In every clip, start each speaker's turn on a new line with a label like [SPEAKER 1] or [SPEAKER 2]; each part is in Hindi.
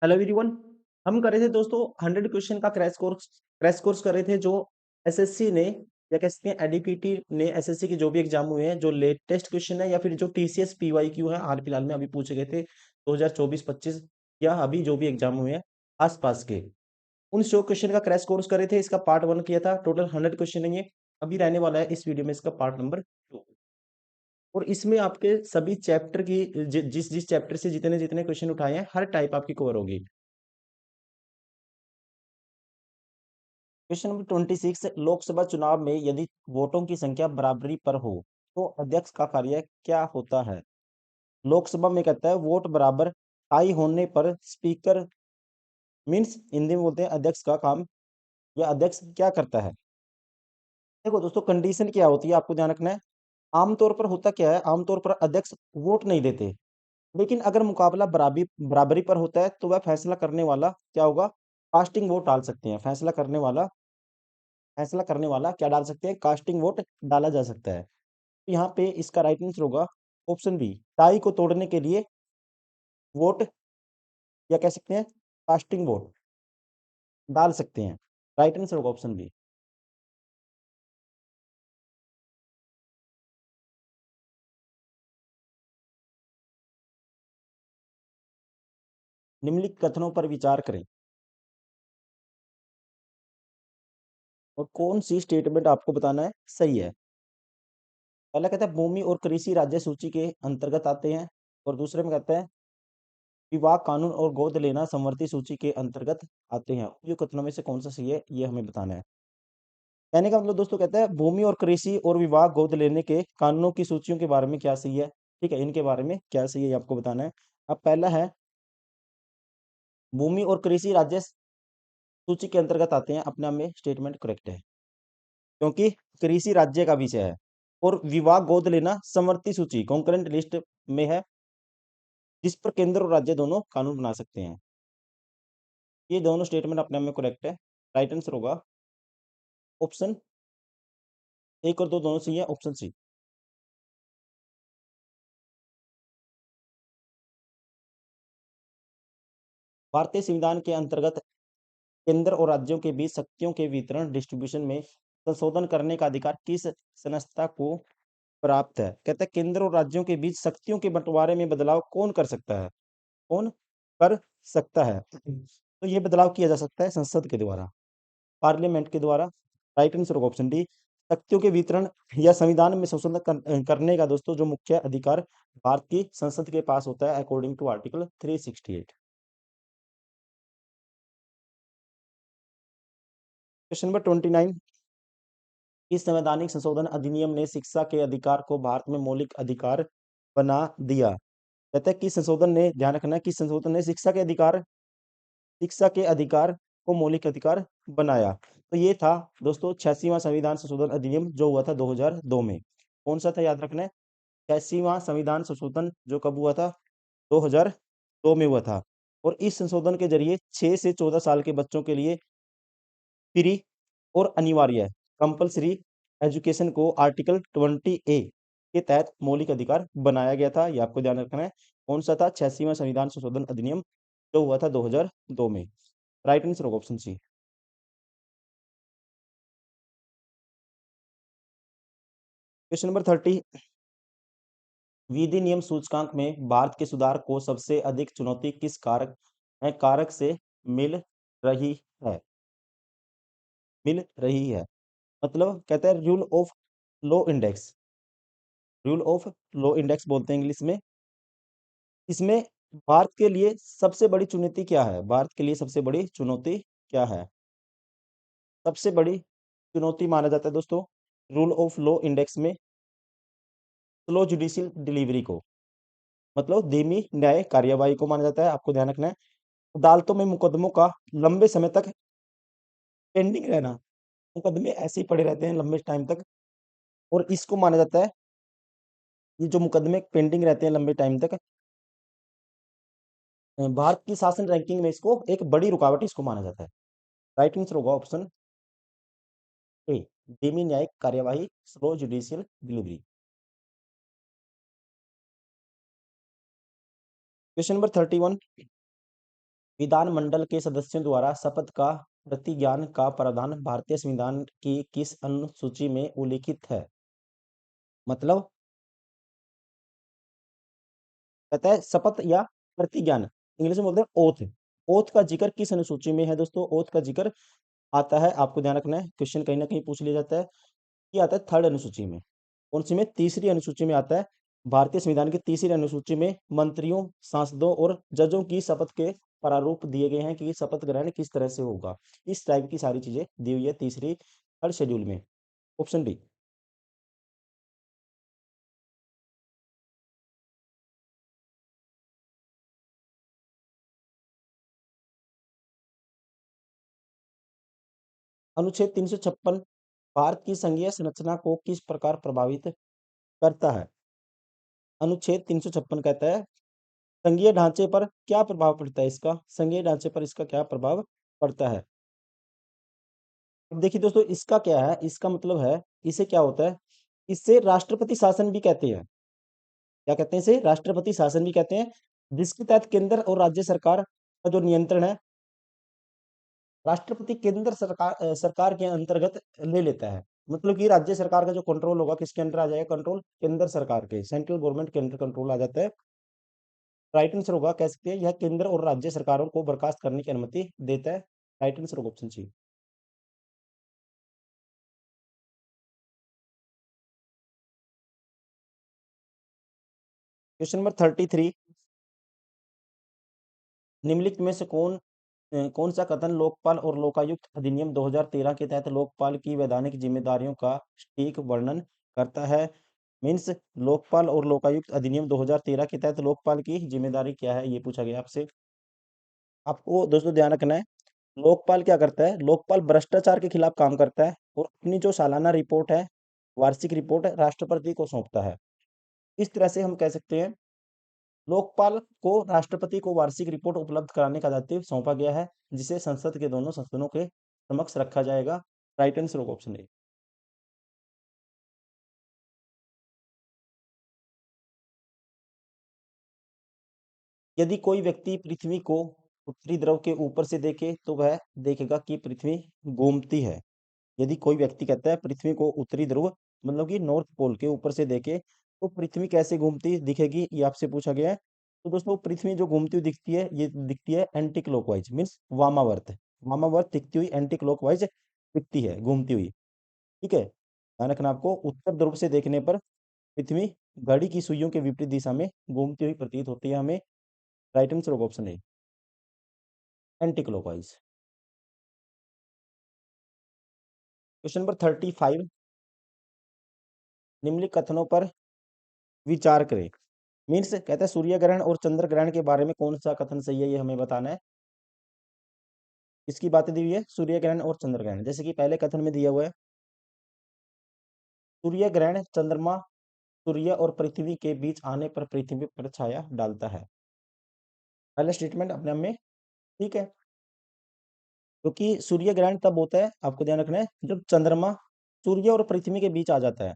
[SPEAKER 1] Hello everyone. हम कर रहे थे दोस्तों 100 क्वेश्चन का क्रैश कोर्स कर रहे थे जो एसएससी ने या कह सकते हैं एडीपीटी ने एसएससी के जो भी एग्जाम हुए हैं जो लेटेस्ट क्वेश्चन है या फिर जो टीसीएस पीवाईक्यू है हाल फिलहाल में अभी पूछे गए थे 2024-25 या अभी जो भी एग्जाम हुए हैं आसपास के उन 100 क्वेश्चन का क्रैश कोर्स कर रहे थे। इसका पार्ट 1 किया था। टोटल 100 क्वेश्चन है ये। अभी रहने वाला है इस वीडियो में इसका पार्ट नंबर 2। और इसमें आपके सभी चैप्टर की जिस जिस चैप्टर से जितने जितने क्वेश्चन उठाए हैं हर टाइप आपकी कवर होगी। Question number 26। लोकसभा चुनाव में यदि वोटों की संख्या बराबरी पर हो तो अध्यक्ष का कार्य क्या होता है। लोकसभा में कहता है वोट बराबर टाई होने पर स्पीकर मीन्स हिंदी में बोलते हैं अध्यक्ष का काम या अध्यक्ष क्या करता है। देखो दोस्तों, कंडीशन क्या होती है आपको ध्यान रखना है। आमतौर पर होता क्या है, आमतौर पर अध्यक्ष वोट नहीं देते। लेकिन अगर मुकाबला बराबरी बराबरी पर होता है तो वह फैसला करने वाला क्या होगा, कास्टिंग वोट डाल सकते हैं। फैसला करने वाला क्या डाल सकते हैं, कास्टिंग वोट डाला जा सकता है। तो यहाँ पे इसका राइट आंसर होगा ऑप्शन बी, टाई को तोड़ने के लिए वोट या कह सकते हैं कास्टिंग वोट डाल सकते हैं। राइट आंसर होगा ऑप्शन बी। निम्नलिखित कथनों पर विचार करें और कौन सी स्टेटमेंट आपको बताना है सही है। पहला कहता है भूमि और कृषि राज्य सूची के अंतर्गत आते हैं, और दूसरे में कहता है विवाह कानून और गोद लेना समवर्ती सूची के अंतर्गत आते हैं। ये कथनों में से कौन सा सही है ये हमें बताना है। कहने का मतलब दोस्तों कहता है भूमि और कृषि और विवाह गोद लेने के कानूनों की सूचियों के बारे में क्या सही है। ठीक है, इनके बारे में क्या सही है ये आपको बताना है। अब पहला है भूमि और कृषि राज्य सूची के अंतर्गत आते हैं, अपने आप में स्टेटमेंट करेक्ट है क्योंकि कृषि राज्य का विषय है। और विवाह गोद लेना समवर्ती सूची कॉन्करेंट लिस्ट में है, जिस पर केंद्र और राज्य दोनों कानून बना सकते हैं। ये दोनों स्टेटमेंट अपने आप में करेक्ट है। राइट आंसर होगा ऑप्शन एक और दो दोनों सही है, ऑप्शन सी। भारतीय संविधान के अंतर्गत केंद्र और राज्यों के बीच शक्तियों के वितरण डिस्ट्रीब्यूशन में संशोधन करने का अधिकार किस संस्था को प्राप्त है। कहते हैं केंद्र और राज्यों के बीच शक्तियों के बंटवारे में बदलाव कौन कर सकता है, कौन कर सकता है। तो ये बदलाव किया जा सकता है संसद के द्वारा, पार्लियामेंट के द्वारा। राइट आंसर होगा ऑप्शन डी। शक्तियों के वितरण या संविधान में संशोधन करने का दोस्तों जो मुख्य अधिकार भारत की संसद के पास होता है according to article 368। Question number 29। इस संवैधानिक संशोधन अधिनियम ने शिक्षा के अधिकार को भारत में मौलिक अधिकार बना दिया। कहते हैं कि संशोधन ने, ध्यान रखना है कि संशोधन ने शिक्षा के अधिकार को मौलिक अधिकार बनाया। तो ये था दोस्तों 86वां संविधान संशोधन अधिनियम जो हुआ था 2002 में। कौन सा था याद रखना है, 86वां संविधान संशोधन जो कब हुआ था, 2002 में हुआ था। और इस संशोधन के जरिए 6 से 14 साल के बच्चों के लिए फ्री और अनिवार्य कंपलसरी एजुकेशन को आर्टिकल 20A के तहत मौलिक अधिकार बनाया गया था। ये आपको ध्यान रखना है। कौन सा था, 86वां संविधान संशोधन अधिनियम जो हुआ था 2002 में। राइट आंसर होगा ऑप्शन सी। Question number 30। विधि नियम सूचकांक में भारत के सुधार को सबसे अधिक चुनौती किस कारक से मिल रही है, मतलब कहता है रूल ऑफ लॉ इंडेक्स बोलते हैं इंग्लिश में। इसमें भारत के लिए सबसे बड़ी चुनौती क्या है, भारत के लिए सबसे बड़ी चुनौती क्या है। सबसे बड़ी चुनौती माना जाता है दोस्तों रूल ऑफ लॉ इंडेक्स में स्लो जुडिशियल डिलीवरी को, मतलब धीमी न्याय कार्यवाही को माना जाता है। आपको ध्यान रखना है अदालतों में मुकदमों का लंबे समय तक पेंडिंग रहना, मुकदमे ऐसे ही पड़े रहते हैं लंबे टाइम तक, और इसको माना जाता है, ये जो मुकदमे पेंडिंग रहते हैं लंबे टाइम तक, भारत की शासन रैंकिंग में इसको एक बड़ी रुकावट इसको माना जाता है। राइट आंसर होगा ऑप्शन ए, धीमी न्यायिक कार्यवाही, slow judicial delivery. Question number 31। विधानमंडल के सदस्यों द्वारा शपथ का प्रतिज्ञान का प्रावधान भारतीय संविधान की किस अनुसूची में उल्लिखित है? मतलब कहता है शपथ या प्रतिज्ञान, इंग्लिश में बोलते हैं ओथ। ओथ का जिक्र किस अनुसूची में है दोस्तों? ओथ का जिक्र आता है, आपको ध्यान रखना है, क्वेश्चन कहीं ना कहीं पूछ लिया जाता है। ये आता है थर्ड अनुसूची में। कौन सी में? तीसरी अनुसूची में आता है। भारतीय संविधान की तीसरी अनुसूची में मंत्रियों, सांसदों और जजों की शपथ के प्रारूप दिए गए हैं कि शपथ ग्रहण किस तरह से होगा। इस टाइप की सारी चीजें दी हुई है तीसरी थर्ड शेड्यूल में। Option D. अनुच्छेद 356 भारत की संघीय संरचना को किस प्रकार प्रभावित करता है? अनुच्छेद 356 कहता है संघीय ढांचे पर क्या प्रभाव पड़ता है इसका? संघीय ढांचे पर इसका क्या प्रभाव पड़ता है? अब देखिए दोस्तों, इसका क्या है, इसका मतलब है, इसे क्या होता है, इससे राष्ट्रपति शासन भी कहते हैं। क्या कहते हैं इसे? राष्ट्रपति शासन भी कहते हैं, जिसके तहत केंद्र और राज्य सरकार का जो नियंत्रण है, राष्ट्रपति केंद्र सरकार सरकार के अंतर्गत ले लेता है। मतलब कि राज्य सरकार का जो कंट्रोल होगा किसके अंडर आ जाएगा? कंट्रोल केंद्र सरकार के, सेंट्रल गवर्नमेंट के अंडर कंट्रोल आ जाता है। राइट आंसर होगा, कह सकते हैं यह केंद्र और राज्य सरकारों को बर्खास्त करने की अनुमति देता है। राइट आंसर होगा ऑप्शन सी। क्वेश्चन नंबर 33, निम्नलिखित में से कौन सा कथन लोकपाल और लोकायुक्त अधिनियम 2013 के तहत लोकपाल की वैधानिक जिम्मेदारियों का ठीक वर्णन करता है? मीन्स लोकपाल और लोकायुक्त अधिनियम 2013 के तहत लोकपाल की जिम्मेदारी क्या है, ये पूछा गया आपसे। आपको दोस्तों ध्यान रखना है, लोकपाल क्या करता है? लोकपाल भ्रष्टाचार के खिलाफ काम करता है और अपनी जो सालाना रिपोर्ट है, वार्षिक रिपोर्ट है, राष्ट्रपति को सौंपता है। इस तरह से हम कह सकते हैं लोकपाल को राष्ट्रपति को वार्षिक रिपोर्ट उपलब्ध कराने का दायित्व सौंपा गया है, जिसे संसद के दोनों सदनों के समक्ष रखा जाएगा। राइट आंसर होगा ऑप्शन ए। यदि कोई व्यक्ति पृथ्वी को उत्तरी ध्रुव के ऊपर से देखे तो वह देखेगा कि पृथ्वी घूमती है। यदि कोई व्यक्ति कहता है पृथ्वी को उत्तरी ध्रुव, मतलब कि नॉर्थ पोल के ऊपर से देखे तो पृथ्वी कैसे घूमती दिखेगी, ये आपसे पूछा गया है। तो दोस्तों पृथ्वी जो घूमती हुई दिखती है, ये दिखती है एंटी क्लॉकवाइज, मीन्स वामावर्त। वामावर्त दिखती हुई एंटी क्लॉकवाइज दिखती है, घूमती हुई। ठीक है, ध्यान रखना आपको, उत्तर ध्रुव से देखने पर पृथ्वी घड़ी की सुइयों के विपरीत दिशा में घूमती हुई प्रतीत होती है हमें। राइट आंसर होगा option A, anti clockwise. Question number 35, निम्नलिखित कथनों पर विचार करें। मीन्स कहता है सूर्य ग्रहण और चंद्र ग्रहण के बारे में कौन सा कथन सही है, ये हमें बताना है। इसकी बातें दी हुई है, सूर्य ग्रहण और चंद्र ग्रहण। जैसे कि पहले कथन में दिया हुआ है, सूर्य ग्रहण चंद्रमा सूर्य और पृथ्वी के बीच आने पर पृथ्वी पर छाया डालता है। पहला स्टेटमेंट अपने आप में ठीक है, क्योंकि सूर्य ग्रहण तब होता है, आपको ध्यान रखना है, जब चंद्रमा सूर्य और पृथ्वी के बीच आ जाता है।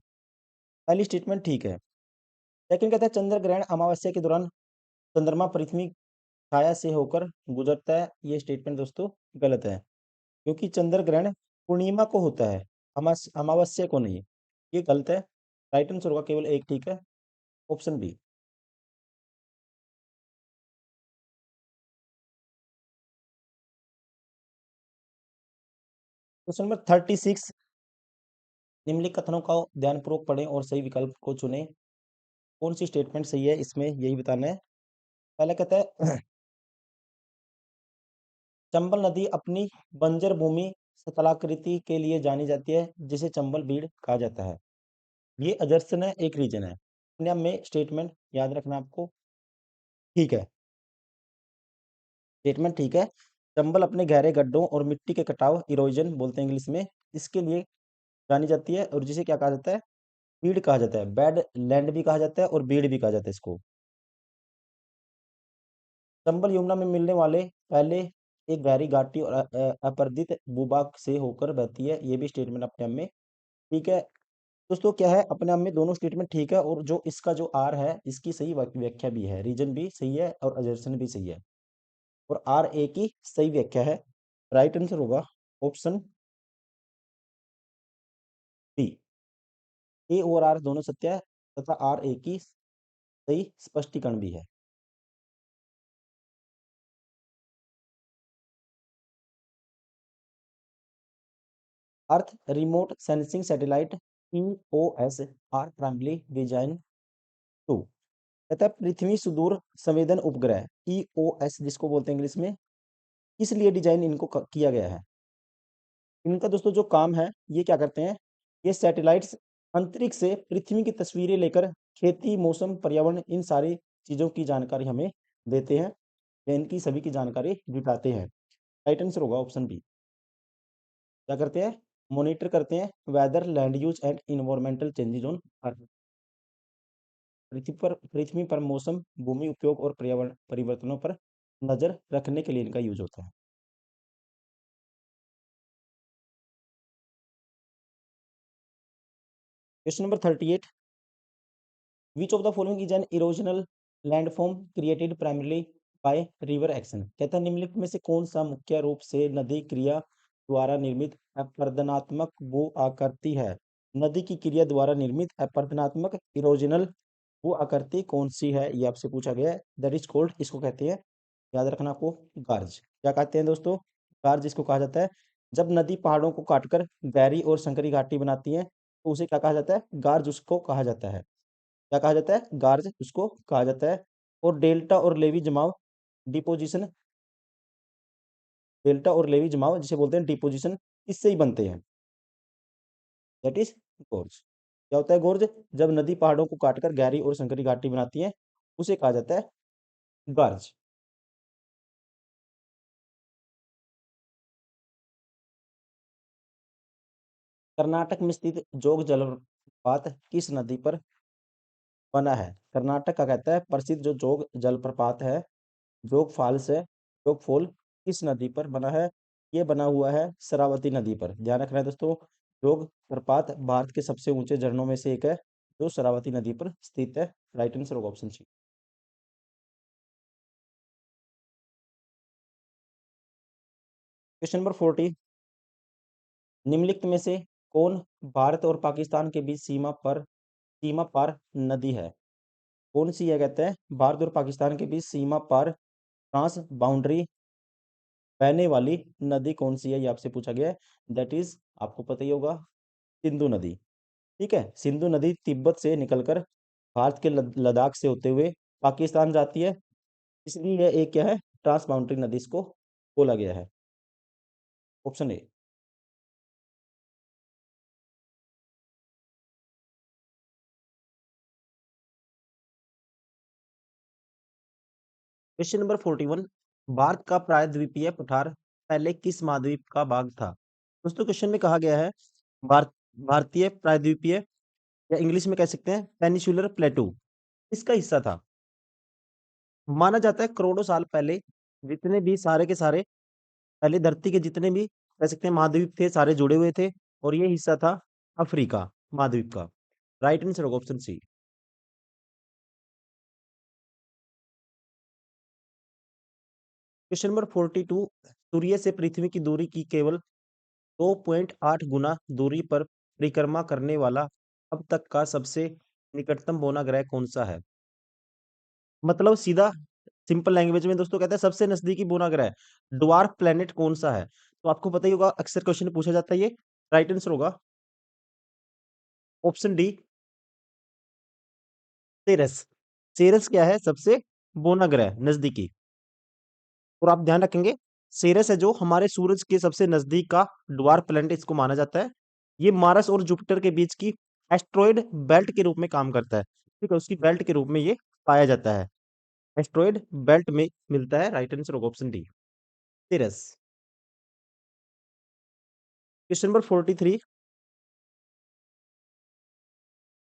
[SPEAKER 1] पहली स्टेटमेंट ठीक है। लेकिन कहता है चंद्र ग्रहण अमावस्या के दौरान चंद्रमा पृथ्वी छाया से होकर गुजरता है। ये स्टेटमेंट दोस्तों गलत है, क्योंकि चंद्र ग्रहण पूर्णिमा को होता है, अमावस्या को नहीं। ये गलत है। राइट आंसर होगा केवल एक ठीक है, ऑप्शन बी। क्वेश्चन नंबर 36, निम्नलिखित कथनों का ध्यानपूर्वक पढ़ें और सही विकल्प को चुनें। कौन सी स्टेटमेंट सही है, इसमें यही बताना है। पहला कहता है चंबल नदी अपनी बंजर भूमि स्थलाकृति के लिए जानी जाती है, जिसे चंबल बीड़ कहा जाता है। ये अजर्सन है, एक रीजन है। अपने आप में स्टेटमेंट याद रखना आपको, ठीक है। स्टेटमेंट ठीक है। चंबल अपने गहरे गड्ढों और मिट्टी के कटाव, इरोजन बोलते हैं इंग्लिश में, इसके लिए जानी जाती है, और जिसे क्या कहा जाता है? बीड़ कहा जाता है। बैड लैंड भी कहा जाता है और बीड़ भी कहा जाता है इसको। चंबल यमुना में मिलने वाले पहले एक गहरी घाटी और अपरदित भूभाग से होकर बहती है। ये भी स्टेटमेंट अपने आप में ठीक है। दोस्तों क्या है, अपने आप में दोनों स्टेटमेंट ठीक है, और जो इसका जो आर है, इसकी सही व्याख्या भी है, रीजन भी सही है और अजर्सन भी सही है। और आर ए की सही व्याख्या है। राइट आंसर होगा ऑप्शन बी। ए और आर दोनों सत्य है तथा आर ए की सही स्पष्टीकरण भी है। Earth remote sensing satellite EOS are primarily design to. कहता है पृथ्वी सुदूर संवेदन उपग्रह ईओएस जिसको बोलते हैं इंग्लिश में, किस लिए डिजाइन इनको किया गया है। इनका दोस्तों जो काम है ये क्या करते हैं, ये सैटेलाइट्स अंतरिक्ष से पृथ्वी की तस्वीरें लेकर खेती मौसम पर्यावरण इन सारी चीजों की जानकारी हमें देते हैं या इनकी सभी की जानकारी जुटाते हैं। राइट आंसर होगा ऑप्शन बी। क्या करते हैं, मॉनिटर करते हैं weather land use and environmental changes on earth. पृथ्वी पर मौसम भूमि उपयोग और पर्यावरण परिवर्तनों पर नजर रखने के लिए इनका यूज होता है। Question number 38। Which of the following is an erosional landform created primarily by river action. कहता है निम्नलिखित में से कौन सा मुख्य रूप से नदी क्रिया द्वारा निर्मित अपरदनात्मक भू आकृति है। नदी की क्रिया द्वारा निर्मित अपरदनात्मक इरोजनल वो आकृति कौन सी है, ये आपसे पूछा गया है। दैट इज कॉल्ड, इसको कहते हैं, याद रखना आपको, गार्ज। क्या कहते हैं दोस्तों, गार्ज इसको कहा जाता है। जब नदी पहाड़ों को काटकर गहरी और संकरी घाटी बनाती है तो उसे क्या कहा जाता है, गार्ज उसको कहा जाता है। क्या कहा जाता है, गार्ज उसको कहा जाता है। और डेल्टा और लेवी जमाव डिपोजिशन, डेल्टा और लेवी जमाव जिसे बोलते हैं डिपोजिशन, इससे ही बनते हैं। That is गोर्ज। क्या होता है गोर्ज, जब नदी पहाड़ों को काटकर गहरी और संकरी घाटी बनाती है उसे कहा जाता है गार्ज। कर्नाटक में स्थित जोग जलप्रपात किस नदी पर बना है। कर्नाटक का कहता है प्रसिद्ध जो जोग जलप्रपात है, जोग फॉल्स है, जोग फॉल किस नदी पर बना है। ये बना हुआ है शरावती नदी पर। ध्यान रखना है दोस्तों, जोग प्रपात भारत के सबसे ऊंचे झरनों में से एक है जो शरावती नदी पर स्थित है। राइट आंसर होगा ऑप्शन सी। Question number 40। निम्नलिखित में से कौन भारत और पाकिस्तान के बीच सीमा पार नदी है। कौन सी है, कहते हैं भारत और पाकिस्तान के बीच सीमा पार ट्रांस बाउंड्री बहने वाली नदी कौन सी है, ये आपसे पूछा गया है। दैट इज, आपको पता ही होगा, सिंधु नदी। ठीक है, सिंधु नदी तिब्बत से निकलकर भारत के लद्दाख से होते हुए पाकिस्तान जाती है, इसलिए यह एक क्या है, ट्रांस बाउंड्री नदी इसको बोला गया है। Option A. Question number 41। Bharat का प्रायद्वीपीय पठार पहले किस महाद्वीप का भाग था। दोस्तों क्वेश्चन में कहा गया है भारत, भारतीय प्रायद्वीपीय या इंग्लिश में कह सकते हैं पेनिसुलर प्लेटू इसका हिस्सा था। माना जाता है करोड़ों साल पहले जितने भी सारे के सारे पहले धरती के जितने भी कह सकते हैं महाद्वीप थे सारे जुड़े हुए थे और ये हिस्सा था अफ्रीका महाद्वीप का। राइट आंसर होगा ऑप्शन सी। Question number 42। सूर्य से पृथ्वी की दूरी की केवल 2.8 गुना दूरी पर परिक्रमा करने वाला अब तक का सबसे निकटतम बोना ग्रह कौन सा है। मतलब सीधा सिंपल लैंग्वेज में दोस्तों कहते हैं सबसे नजदीकी बोना ग्रह ड्वार्फ प्लेनेट कौन सा है। तो आपको पता ही होगा, अक्सर क्वेश्चन पूछा जाता है ये। राइट आंसर होगा ऑप्शन डी, सेरस। सेरस क्या है, सबसे बोना ग्रह नजदीकी। और आप ध्यान रखेंगे सेरस है जो हमारे सूरज के सबसे नजदीक का ड्वार्फ प्लैनेट इसको माना जाता है। ये मार्स और जुपिटर के बीच की एस्ट्रॉयड बेल्ट के रूप में काम करता है। ठीक है, उसकी बेल्ट के रूप में ये पाया जाता है, एस्ट्रॉयड बेल्ट में मिलता है। राइट आंसर होगा option D, Ceres. Question number 43।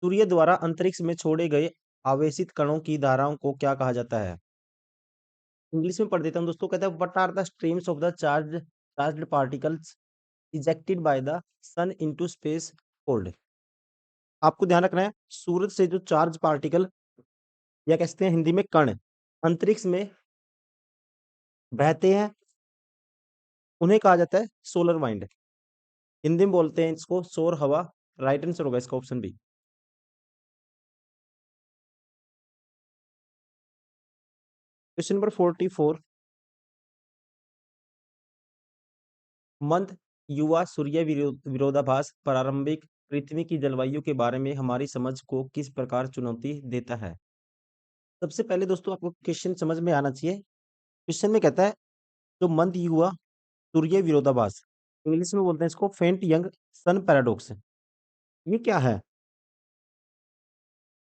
[SPEAKER 1] सूर्य द्वारा अंतरिक्ष में छोड़े गए आवेशित कणों की धाराओं को क्या कहा जाता है। इंग्लिश में पढ़ देता हूँ दोस्तों, कहता है what are the streams of the charged particles ejected by the sun into space called. आपको ध्यान रखना है सूरज से जो चार्ज पार्टिकल या कहते हैं हिंदी में कण अंतरिक्ष में बहते हैं, उन्हें कहा जाता है सोलर वाइंड। हिंदी में बोलते हैं इसको सौर हवा। राइट आंसर होगा इसका ऑप्शन बी। Question number 44। मंद युवा सूर्य विरोधाभास प्रारंभिक पृथ्वी की जलवायु के बारे में हमारी समझ को किस प्रकार चुनौती देता है? सबसे पहले दोस्तों आपको क्वेश्चन समझ में आना चाहिए। क्वेश्चन में कहता है जो मंद युवा सूर्य विरोधाभास, इंग्लिश में बोलते हैं इसको फेंट यंग सन पैराडॉक्स। ये क्या है?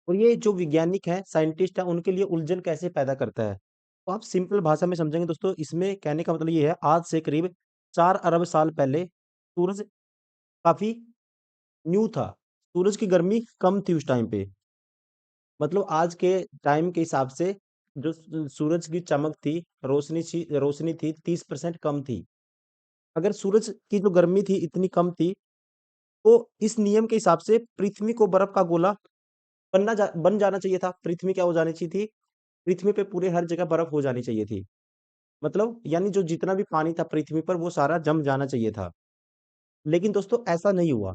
[SPEAKER 1] और ये जो वैज्ञानिक है, साइंटिस्ट है, उनके लिए उलझन कैसे पैदा करता है? तो आप सिंपल भाषा में समझेंगे दोस्तों, इसमें कहने का मतलब ये है, आज से करीब 4 अरब साल पहले सूरज काफी न्यू था। सूरज की गर्मी कम थी उस टाइम पे। मतलब आज के टाइम के हिसाब से जो सूरज की चमक थी, रोशनी थी 30% कम थी। अगर सूरज की जो गर्मी थी इतनी कम थी, तो इस नियम के हिसाब से पृथ्वी को बर्फ का गोला बन जाना चाहिए था। पृथ्वी क्या हो जानी चाहिए थी? पृथ्वी पे पूरे हर जगह बर्फ हो जानी चाहिए थी। मतलब यानी जो जितना भी पानी था पृथ्वी पर वो सारा जम जाना चाहिए था। लेकिन दोस्तों ऐसा नहीं हुआ।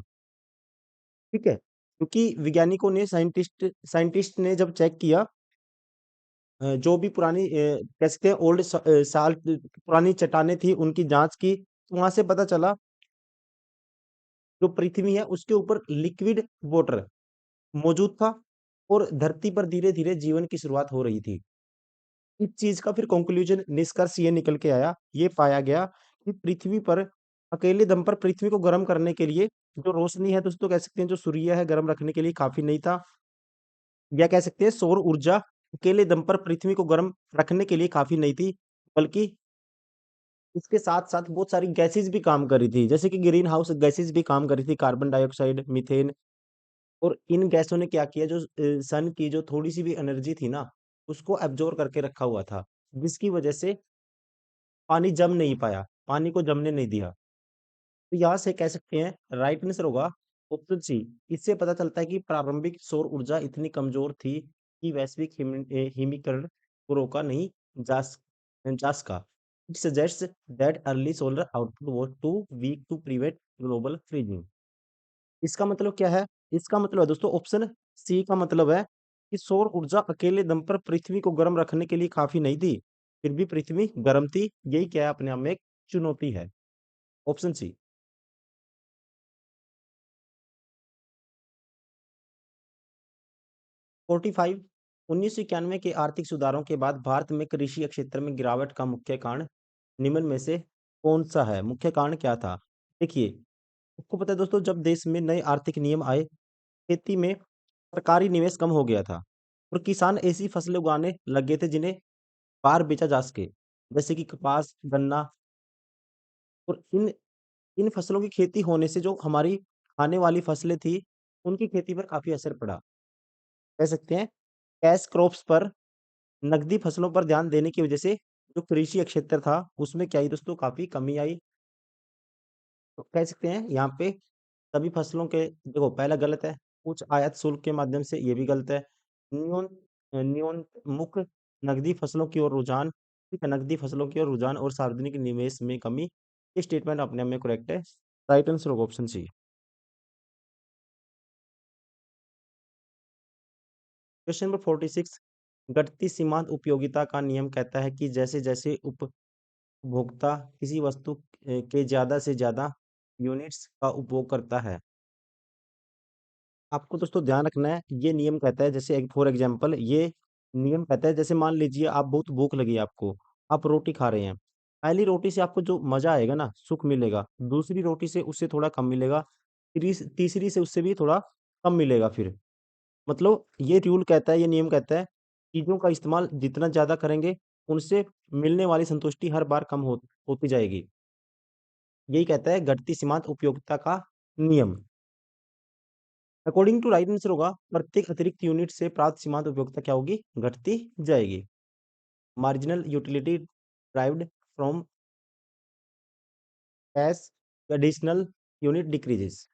[SPEAKER 1] ठीक है? क्योंकि वैज्ञानिकों ने साइंटिस्ट साइंटिस्ट ने जब चेक किया, जो भी पुरानी कह सकते हैं साल पुरानी चट्टानें थी उनकी जांच की, तो वहां से पता चला जो पृथ्वी है उसके ऊपर लिक्विड वाटर मौजूद था और धरती पर धीरे धीरे जीवन की शुरुआत हो रही थी। इस चीज का फिर कंक्लूजन निष्कर्ष ये निकल के आया, ये पाया गया कि पृथ्वी पर अकेले दम पर पृथ्वी को गर्म करने के लिए जो रोशनी है दोस्तों, कह सकते हैं जो सूर्य है, गर्म रखने के लिए काफी नहीं था। या कह सकते हैं सौर ऊर्जा अकेले दम पर पृथ्वी को गर्म रखने के लिए काफी नहीं थी, बल्कि इसके साथ साथ बहुत सारी गैसेस भी काम कर रही थी, जैसे कि ग्रीन हाउस गैसेस भी काम कर रही थी, कार्बन डाइऑक्साइड, मीथेन। और इन गैसों ने क्या किया, जो सन की जो थोड़ी सी भी एनर्जी थी ना, उसको एब्जॉर्ब करके रखा हुआ था, जिसकी वजह से पानी जम नहीं पाया, पानी को जमने नहीं दिया। तो यहाँ से कह सकते हैं राइट आंसर होगा ऑप्शन सी। इससे पता चलता है कि प्रारंभिक सौर ऊर्जा इतनी कमजोर थी कि वैश्विक हिमीकरण को रोका नहीं जा जा सका। It suggests that early solar output was too weak to prevent global freezing. इसका मतलब क्या है? इसका मतलब है दोस्तों ऑप्शन सी का मतलब है कि सौर ऊर्जा अकेले दम पर पृथ्वी को गर्म रखने के लिए काफी नहीं थी, फिर भी पृथ्वी गर्म थी। यही क्या है, अपने आप में एक चुनौती है। Option C. 45। 1991 के आर्थिक सुधारों के बाद भारत में कृषि क्षेत्र में गिरावट का मुख्य कारण निम्न में से कौन सा है? मुख्य कारण क्या था? देखिए, आपको पता है दोस्तों, जब देश में नए आर्थिक नियम आए, खेती में सरकारी निवेश कम हो गया था और किसान ऐसी फसलें उगाने लग गए थे जिन्हें बाहर बेचा जा सके, जैसे कि कपास, गन्ना। और इन फसलों की खेती होने से जो हमारी खाने वाली फसलें थी, उनकी खेती पर काफी असर पड़ा। कह सकते हैं कैश क्रॉप्स पर, नकदी फसलों पर ध्यान देने की वजह से जो कृषि क्षेत्र था उसमें क्या आई दोस्तों, काफी कमी आई। तो कह सकते हैं यहाँ पे सभी फसलों के, देखो पहला गलत है, उच्च आयात शुल्क के माध्यम से, ये भी गलत है। न्यून न्यूनमुख नकदी फसलों की ओर रुझान, ठीक है, नकदी फसलों की ओर रुझान और सार्वजनिक निवेश में कमी, ये स्टेटमेंट अपने आप में करेक्ट है। राइट आंसर होगा ऑप्शन सी। Question number 46। घटती सीमांत उपयोगिता का नियम कहता है कि जैसे जैसे उपभोक्ता किसी वस्तु के ज्यादा से ज्यादा यूनिट्स का उपभोग करता है, आपको दोस्तों ध्यान रखना है, ये नियम कहता है, जैसे एक फॉर एग्जांपल ये नियम कहता है, जैसे मान लीजिए आप बहुत भूख लगी है आपको, आप रोटी खा रहे हैं। पहली रोटी से आपको जो मजा आएगा ना, सुख मिलेगा, दूसरी रोटी से उससे थोड़ा कम मिलेगा, तीसरी से उससे भी थोड़ा कम मिलेगा फिर। मतलब ये रूल कहता है, ये नियम कहता है, चीजों का इस्तेमाल जितना ज्यादा करेंगे, उनसे मिलने वाली संतुष्टि हर बार कम होती जाएगी। यही कहता है घटती सीमांत उपयोगिता का नियम। अकॉर्डिंग टू राइट आंसर होगा प्रत्येक अतिरिक्त यूनिट से प्राप्त सीमांत उपयोगिता क्या होगी? घटती जाएगी। Marginal utility derived from S additional unit decreases.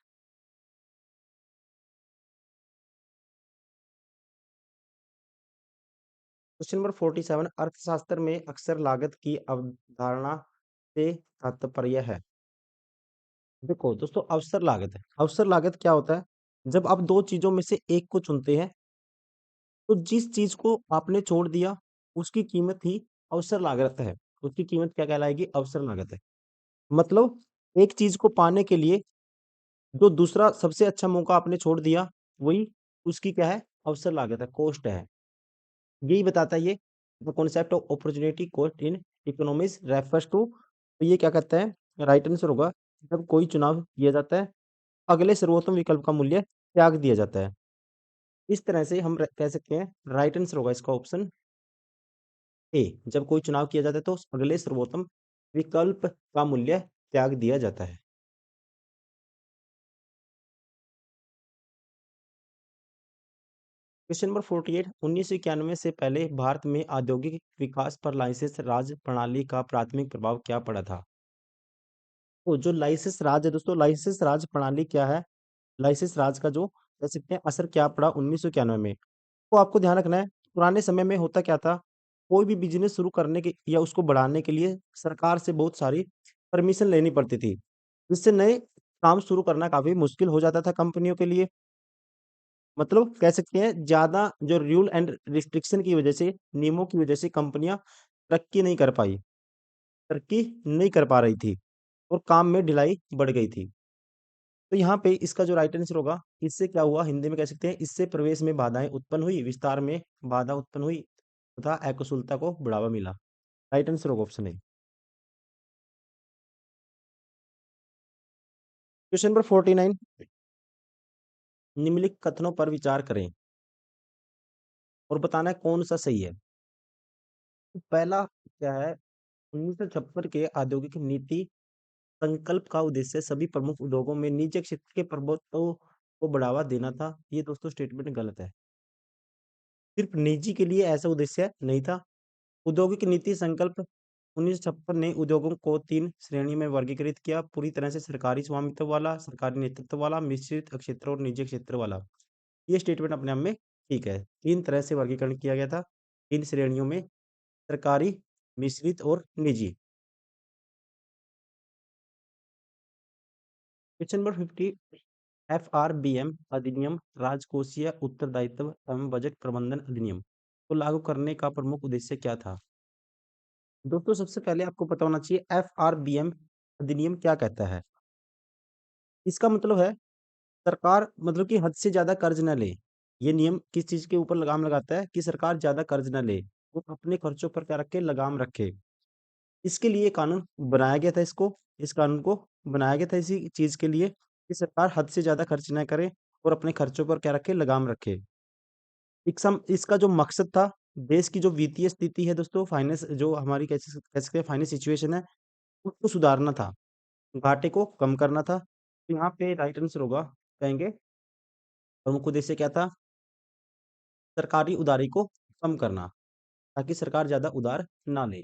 [SPEAKER 1] Question number 47 अर्थशास्त्र में अक्सर लागत की अवधारणा से तात्पर्य है। देखो दोस्तों, अवसर लागत है। अवसर लागत क्या होता है? जब आप दो चीजों में से एक को चुनते हैं, तो जिस चीज को आपने छोड़ दिया, उसकी कीमत ही अवसर लागत है। उसकी कीमत क्या कहलाएगी? अवसर लागत है। मतलब एक चीज को पाने के लिए जो दूसरा सबसे अच्छा मौका आपने छोड़ दिया, वही उसकी क्या है? अवसर लागत है, कॉस्ट है। यही बताता है ये, the concept of opportunity cost in economics refers to. तो ये क्या कहता है? राइट आंसर होगा, जब कोई चुनाव किया जाता है, अगले सर्वोत्तम विकल्प का मूल्य त्याग दिया जाता है। इस तरह से हम कह सकते हैं, राइट आंसर होगा इसका ऑप्शन ए। जब कोई चुनाव किया जाता है तो अगले सर्वोत्तम विकल्प का मूल्य त्याग दिया जाता है। क्वेश्चन नंबर 48, 1991 से पहले भारत में औद्योगिक विकास पर लाइसेंस राज प्रणाली का प्राथमिक प्रभाव क्या पड़ा था? तो जो लाइसेंस राज है दोस्तों, लाइसेंस राज प्रणाली क्या है? लाइसेंस राज का जो कह सकते हैं असर क्या पड़ा 1991 में? तो आपको ध्यान रखना है, पुराने समय में होता क्या था? कोई भी बिजनेस शुरू करने के या उसको बढ़ाने के लिए सरकार से बहुत सारी परमिशन लेनी पड़ती थी, जिससे नए काम शुरू करना काफी मुश्किल हो जाता था कंपनियों के लिए। मतलब कह सकते हैं, ज्यादा जो रूल एंड रिस्ट्रिक्शन की वजह से, नियमों की वजह से कंपनियां तरक्की नहीं कर पाई, तरक्की नहीं कर पा रही थी, और काम में ढिलाई बढ़ गई थी। तो यहाँ पे इसका जो राइट आंसर होगा, इससे क्या हुआ, हिंदी में कह सकते हैं, इससे प्रवेश में बाधाएं उत्पन्न हुई, विस्तार में बाधा उत्पन्न हुई तथा अकुशलता को बढ़ावा मिला। राइट आंसर होगा ऑप्शन ए। क्वेश्चन नंबर 49, निम्नलिखित कथनों पर विचार करें और बताना है कौन सा सही है। तो पहला क्या है? 1956 के औद्योगिक नीति संकल्प का उद्देश्य सभी प्रमुख उद्योगों में निजी क्षेत्र के प्रभुत्व को बढ़ावा देना था। ये दोस्तों स्टेटमेंट गलत है। सिर्फ निजी के लिए ऐसा उद्देश्य नहीं था। औद्योगिक नीति संकल्प 1956 ने उद्योगों को 3 श्रेणी में वर्गीकृत किया, पूरी तरह से सरकारी स्वामित्व वाला, सरकारी नेतृत्व वाला, मिश्रित क्षेत्र और निजी क्षेत्र वाला। ये स्टेटमेंट अपने आप में ठीक है। 3 तरह से वर्गीकरण किया गया था, 3 श्रेणियों में, सरकारी, मिश्रित और निजी। क्वेश्चन नंबर 50, एफआरबीएम अधिनियम राजकोषीय उत्तरदायित्व एवं बजट प्रबंधन अधिनियम को लागू करने का प्रमुख उद्देश्य क्या था? दोस्तों सबसे पहले आपको पता होना चाहिए, एफआरबीएम अधिनियम क्या कहता है। इसका मतलब है, सरकार मतलब कि हद से ज्यादा कर्ज न ले। ये नियम किस चीज के ऊपर लगाम लगाता है? कि सरकार ज्यादा कर्ज न ले, वो अपने खर्चों पर क्या रखे? लगाम रखे। इसके लिए कानून बनाया गया था। इस कानून को बनाया गया था इसी चीज के लिए, कि सरकार हद से ज्यादा खर्च ना करे और अपने खर्चों पर क्या रखे? लगाम रखे। इसका जो मकसद था, देश की जो वित्तीय स्थिति है दोस्तों, फाइनेंस जो हमारी कह सकते हैं फाइनेंस सिचुएशन है, उसको सुधारना था, घाटे को कम करना था। तो यहाँ पे राइट आंसर होगा, कहेंगे प्रमुख उद्देश्य क्या था? सरकारी उधारी को कम करना, ताकि सरकार ज्यादा उधार ना ले।